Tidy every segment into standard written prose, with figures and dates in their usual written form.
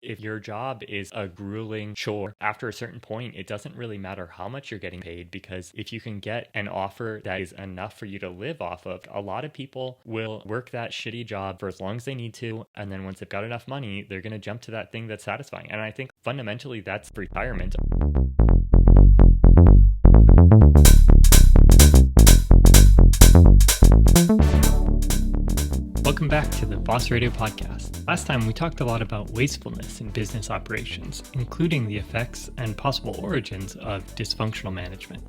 If your job is a grueling chore, after a certain point, it doesn't really matter how much you're getting paid, because if you can get an offer that is enough for you to live off of, a lot of people will work that shitty job for as long as they need to. And then once they've got enough money, they're going to jump to that thing that's satisfying. And I think fundamentally that's retirement. Welcome back to the Boss Radio podcast. Last time we talked a lot about wastefulness in business operations, including the effects and possible origins of dysfunctional management.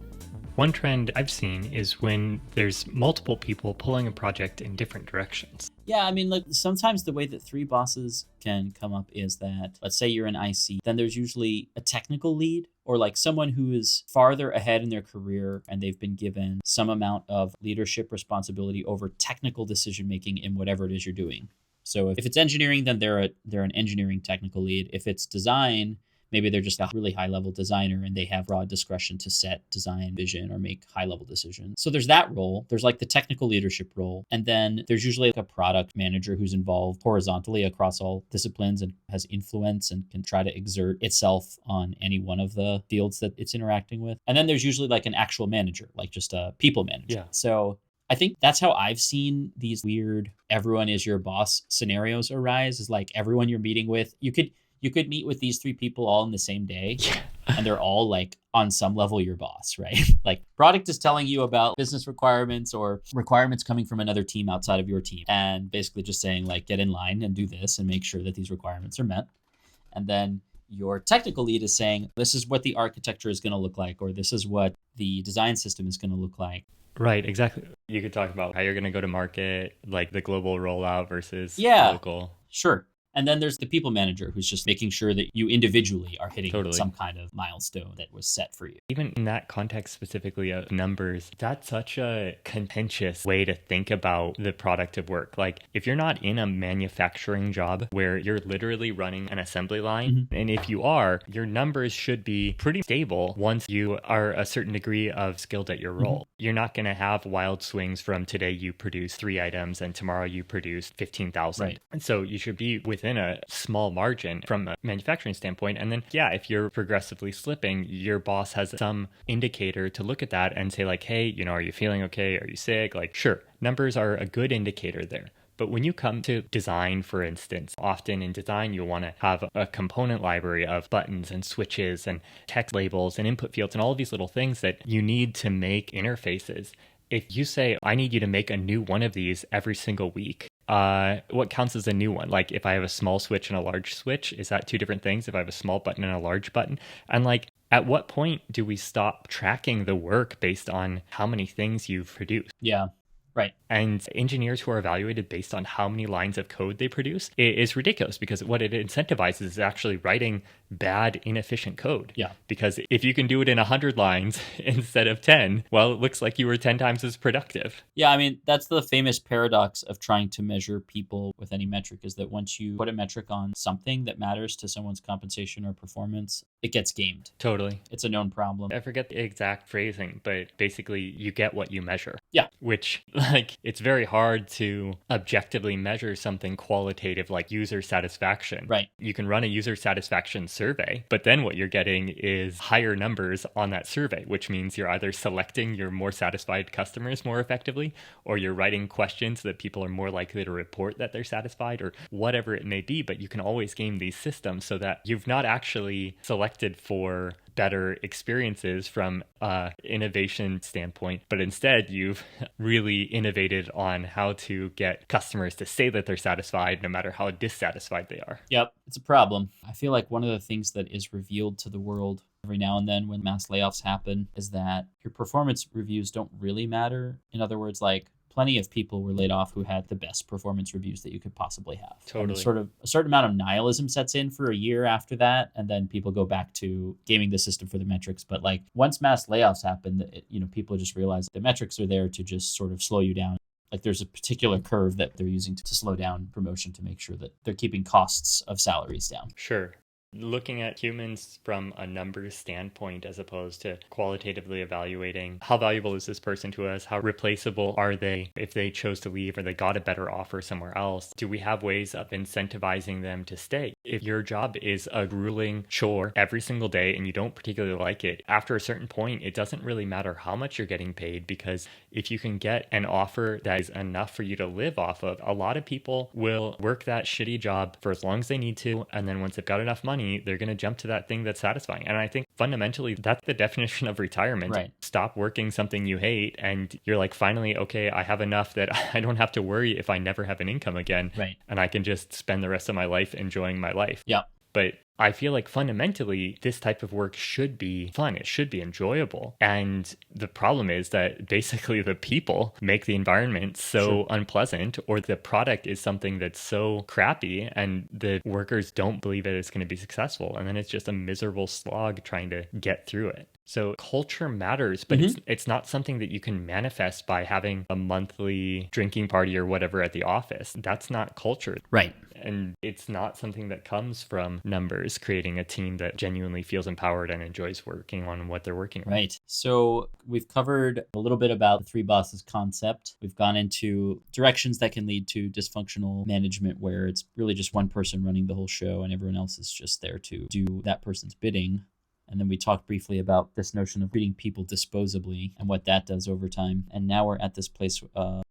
One trend I've seen is when there's multiple people pulling a project in different directions. Yeah, I mean, like sometimes the way that three bosses can come up is that, let's say you're an IC, then there's usually a technical lead or like someone who is farther ahead in their career and they've been given some amount of leadership responsibility over technical decision making in whatever it is you're doing. So if it's engineering, then they're an engineering technical lead. If it's design, maybe they're just a really high-level designer and they have broad discretion to set design vision or make high-level decisions. So there's that role. There's like the technical leadership role. And then there's usually like a product manager who's involved horizontally across all disciplines and has influence and can try to exert itself on any one of the fields that it's interacting with. And then there's usually like an actual manager, like just a people manager. Yeah. So I think that's how I've seen these weird everyone is your boss scenarios arise, is like everyone you're meeting with, you could meet with these three people all in the same day, and they're all like on some level your boss, right? Like product is telling you about business requirements or requirements coming from another team outside of your team, and basically just saying like, get in line and do this and make sure that these requirements are met. And then your technical lead is saying, this is what the architecture is going to look like, or this is what the design system is going to look like. Right, exactly. You could talk about how you're going to go to market, like the global rollout versus local. Sure. And then there's the people manager who's just making sure that you individually are hitting some kind of milestone that was set for you. Even in that context specifically of numbers, that's such a contentious way to think about the product of work. Like if you're not in a manufacturing job where you're literally running an assembly line, and if you are, your numbers should be pretty stable once you are a certain degree of skilled at your role. You're not going to have wild swings from today you produce 3 items and tomorrow you produce 15,000. Right. And so you should be within a small margin from a manufacturing standpoint. And then, if you're progressively slipping, your boss has some indicator to look at that and say like, hey, are you feeling okay? Are you sick? Like, sure, numbers are a good indicator there. But when you come to design, for instance, often in design, you'll want to have a component library of buttons and switches and text labels and input fields and all of these little things that you need to make interfaces. If you say, I need you to make a new one of these every single week, what counts as a new one? Like if I have a small switch and a large switch, is that two different things? If I have a small button and a large button? And like, at what point do we stop tracking the work based on how many things you've produced? Yeah. Right. And engineers who are evaluated based on how many lines of code they produce is ridiculous, because what it incentivizes is actually writing bad, inefficient code. Yeah. Because if you can do it in 100 lines instead of 10, well, it looks like you were 10 times as productive. Yeah, I mean, that's the famous paradox of trying to measure people with any metric, is that once you put a metric on something that matters to someone's compensation or performance, it gets gamed. Totally. It's a known problem. I forget the exact phrasing, but basically you get what you measure. Yeah. Which, like, it's very hard to objectively measure something qualitative like user satisfaction. Right. You can run a user satisfaction survey, but then what you're getting is higher numbers on that survey, which means you're either selecting your more satisfied customers more effectively, or you're writing questions that people are more likely to report that they're satisfied, or whatever it may be. But you can always game these systems so that you've not actually selected for better experiences from innovation standpoint, but instead you've really innovated on how to get customers to say that they're satisfied no matter how dissatisfied they are. Yep, it's a problem. I feel like one of the things that is revealed to the world every now and then when mass layoffs happen is that your performance reviews don't really matter. In other words, like plenty of people were laid off who had the best performance reviews that you could possibly have. Totally. And sort of a certain amount of nihilism sets in for a year after that, and then people go back to gaming the system for the metrics. But like once mass layoffs happen, people just realize the metrics are there to just sort of slow you down. Like there's a particular curve that they're using to slow down promotion to make sure that they're keeping costs of salaries down. Sure. Looking at humans from a numbers standpoint as opposed to qualitatively evaluating how valuable is this person to us, how replaceable are they if they chose to leave or they got a better offer somewhere else, do we have ways of incentivizing them to stay? If your job is a grueling chore every single day and you don't particularly like it, after a certain point, it doesn't really matter how much you're getting paid, because if you can get an offer that is enough for you to live off of, a lot of people will work that shitty job for as long as they need to. And then once they've got enough money, they're going to jump to that thing that's satisfying. And I think fundamentally, that's the definition of retirement. Right. Stop working something you hate and you're like, finally, okay, I have enough that I don't have to worry if I never have an income again. Right. And I can just spend the rest of my life enjoying my life. Yeah. But I feel like fundamentally, this type of work should be fun. It should be enjoyable. And the problem is that basically the people make the environment so unpleasant, or the product is something that's so crappy and the workers don't believe that it's going to be successful. And then it's just a miserable slog trying to get through it. So culture matters, but it's not something that you can manifest by having a monthly drinking party or whatever at the office. That's not culture. Right. And it's not something that comes from numbers, creating a team that genuinely feels empowered and enjoys working on what they're working on. Right. So we've covered a little bit about the three bosses concept. We've gone into directions that can lead to dysfunctional management, where it's really just one person running the whole show and everyone else is just there to do that person's bidding. And then we talked briefly about this notion of treating people disposably and what that does over time. And now we're at this place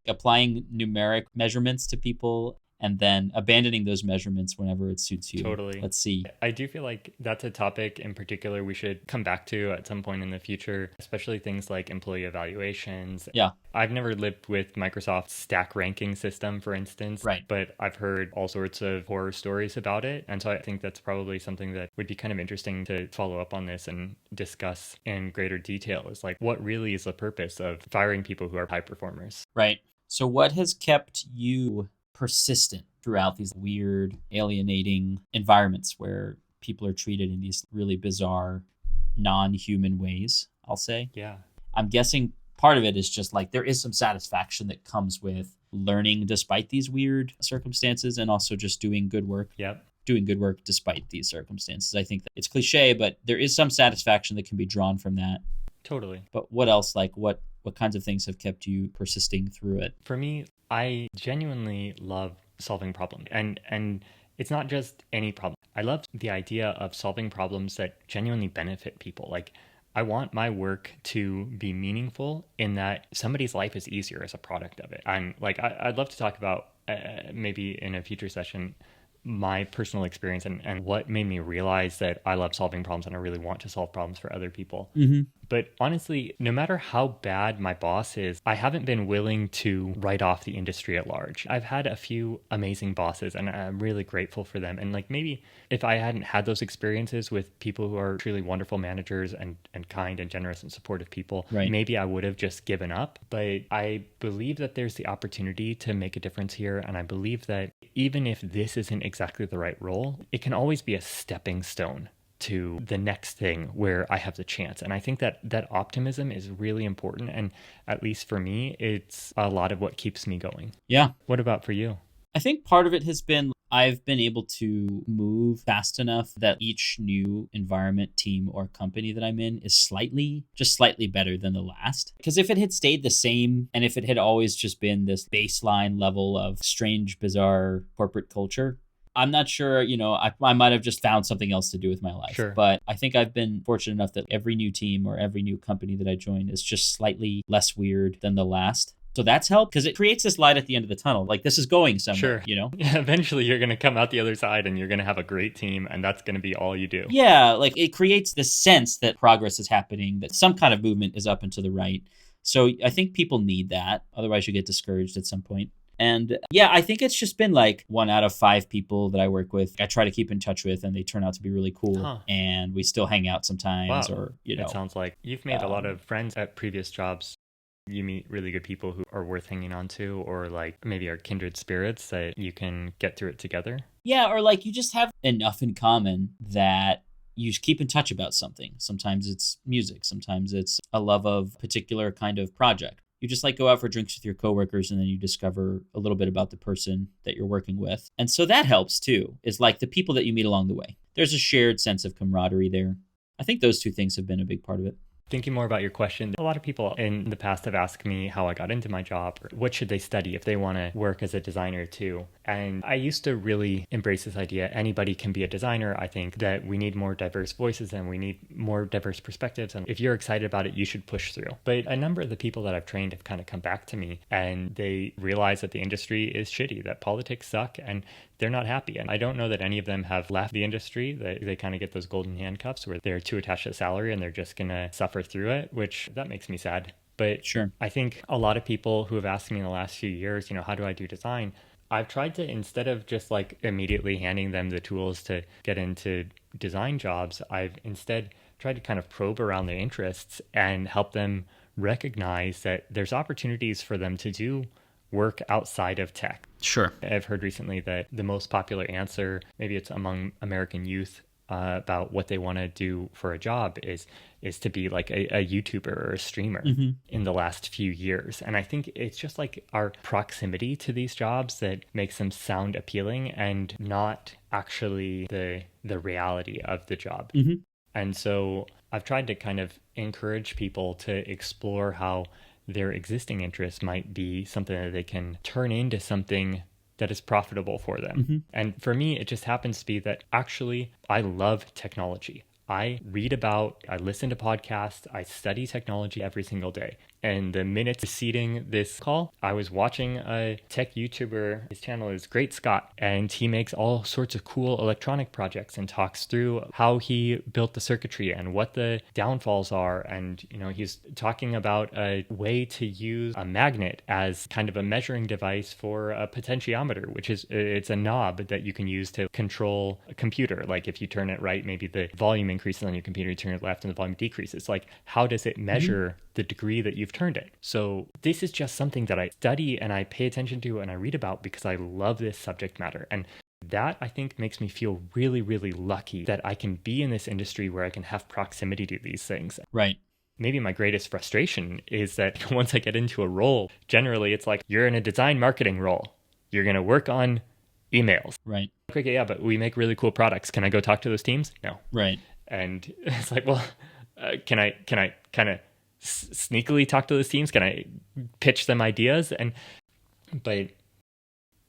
applying numeric measurements to people and then abandoning those measurements whenever it suits you. Totally. Let's see. I do feel like that's a topic in particular we should come back to at some point in the future, especially things like employee evaluations. Yeah. I've never lived with Microsoft's stack ranking system, for instance. Right. But I've heard all sorts of horror stories about it. And so I think that's probably something that would be kind of interesting to follow up on this and discuss in greater detail, is like, what really is the purpose of firing people who are high performers? Right. So what has kept you persistent throughout these weird, alienating environments where people are treated in these really bizarre, non-human ways, I'll say? Yeah. I'm guessing part of it is just like there is some satisfaction that comes with learning despite these weird circumstances, and also just doing good work. Yep. Doing good work despite these circumstances. I think that it's cliche, but there is some satisfaction that can be drawn from that. Totally. But what else? Like what kinds of things have kept you persisting through it? For me, I genuinely love solving problems. And it's not just any problem. I love the idea of solving problems that genuinely benefit people. Like, I want my work to be meaningful in that somebody's life is easier as a product of it. And like, I'd love to talk about maybe in a future session my personal experience and what made me realize that I love solving problems and I really want to solve problems for other people. Mm-hmm. But honestly, no matter how bad my boss is, I haven't been willing to write off the industry at large. I've had a few amazing bosses and I'm really grateful for them. And like, maybe if I hadn't had those experiences with people who are truly wonderful managers and kind and generous and supportive people, Right. maybe I would have just given up. But I believe that there's the opportunity to make a difference here. And I believe that even if this isn't exactly the right role, it can always be a stepping stone to the next thing where I have the chance. And I think that optimism is really important. And at least for me, it's a lot of what keeps me going. Yeah. What about for you? I think part of it has been I've been able to move fast enough that each new environment, team, or company that I'm in is slightly better than the last. Because if it had stayed the same, and if it had always just been this baseline level of strange, bizarre corporate culture, I'm not sure, I might have just found something else to do with my life. Sure. But I think I've been fortunate enough that every new team or every new company that I join is just slightly less weird than the last. So that's helped because it creates this light at the end of the tunnel. Like, this is going somewhere, Sure. Yeah, eventually you're going to come out the other side and you're going to have a great team, and that's going to be all you do. Yeah, like it creates this sense that progress is happening, that some kind of movement is up and to the right. So I think people need that. Otherwise you get discouraged at some point. And yeah, I think it's just been like 1 out of 5 people that I work with, I try to keep in touch with, and they turn out to be really cool. Huh. And we still hang out sometimes. Wow. Or, It sounds like you've made a lot of friends at previous jobs. You meet really good people who are worth hanging on to, or like maybe are kindred spirits that you can get through it together. Yeah, or like you just have enough in common that you keep in touch about something. Sometimes it's music. Sometimes it's a love of a particular kind of project. You just like go out for drinks with your coworkers, and then you discover a little bit about the person that you're working with. And so that helps too, is like the people that you meet along the way. There's a shared sense of camaraderie there. I think those two things have been a big part of it. Thinking more about your question, a lot of people in the past have asked me how I got into my job, or what should they study if they want to work as a designer too. And I used to really embrace this idea anybody can be a designer. I think that we need more diverse voices and we need more diverse perspectives. And if you're excited about it, you should push through. But a number of the people that I've trained have kind of come back to me and they realize that the industry is shitty, that politics suck, and they're not happy. And I don't know that any of them have left the industry. They kind of get those golden handcuffs where they're too attached to salary and they're just going to suffer through it, which that makes me sad. But Sure. I think a lot of people who have asked me in the last few years, how do I do design? I've tried to, instead of just like immediately handing them the tools to get into design jobs, I've instead tried to kind of probe around their interests and help them recognize that there's opportunities for them to do work outside of tech. Sure. I've heard recently that the most popular answer, maybe it's among American youth, about what they want to do for a job is to be like a YouTuber or a streamer in the last few years. And I think it's just like our proximity to these jobs that makes them sound appealing and not actually the reality of the job. And so I've tried to kind of encourage people to explore how their existing interests might be something that they can turn into something that is profitable for them. And for me, it just happens to be that actually I love technology. I read about, I listen to podcasts, I study technology every single day. And the minutes preceding this call, I was watching a tech YouTuber. His channel is Great Scott, and he makes all sorts of cool electronic projects and talks through how he built the circuitry and what the downfalls are. And, he's talking about a way to use a magnet as kind of a measuring device for a potentiometer, which is, it's a knob that you can use to control a computer. Like if you turn it right, maybe the volume increases on your computer, you turn it left and the volume decreases. Like how does it measure the degree that you've turned it? So this is just something that I study and I pay attention to and I read about because I love this subject matter. And that I think makes me feel really, really lucky that I can be in this industry where I can have proximity to these things. Right. Maybe my greatest frustration is that once I get into a role, generally it's like you're in a design marketing role. You're going to work on emails. Right. Okay, yeah, but we make really cool products. Can I go talk to those teams? No. Right. And it's like, well, can I kind of sneakily talk to those teams? Can I pitch them ideas? But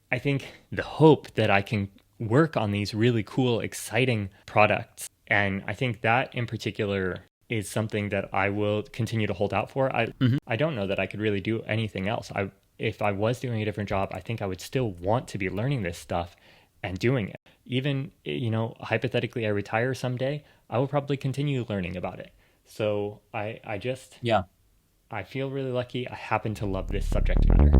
I think the hope that I can work on these really cool, exciting products, and I think that in particular is something that I will continue to hold out for. I don't know that I could really do anything else. If I was doing a different job, I think I would still want to be learning this stuff and doing it. Even, hypothetically, I retire someday, I will probably continue learning about it. So I feel really lucky. I happen to love this subject matter.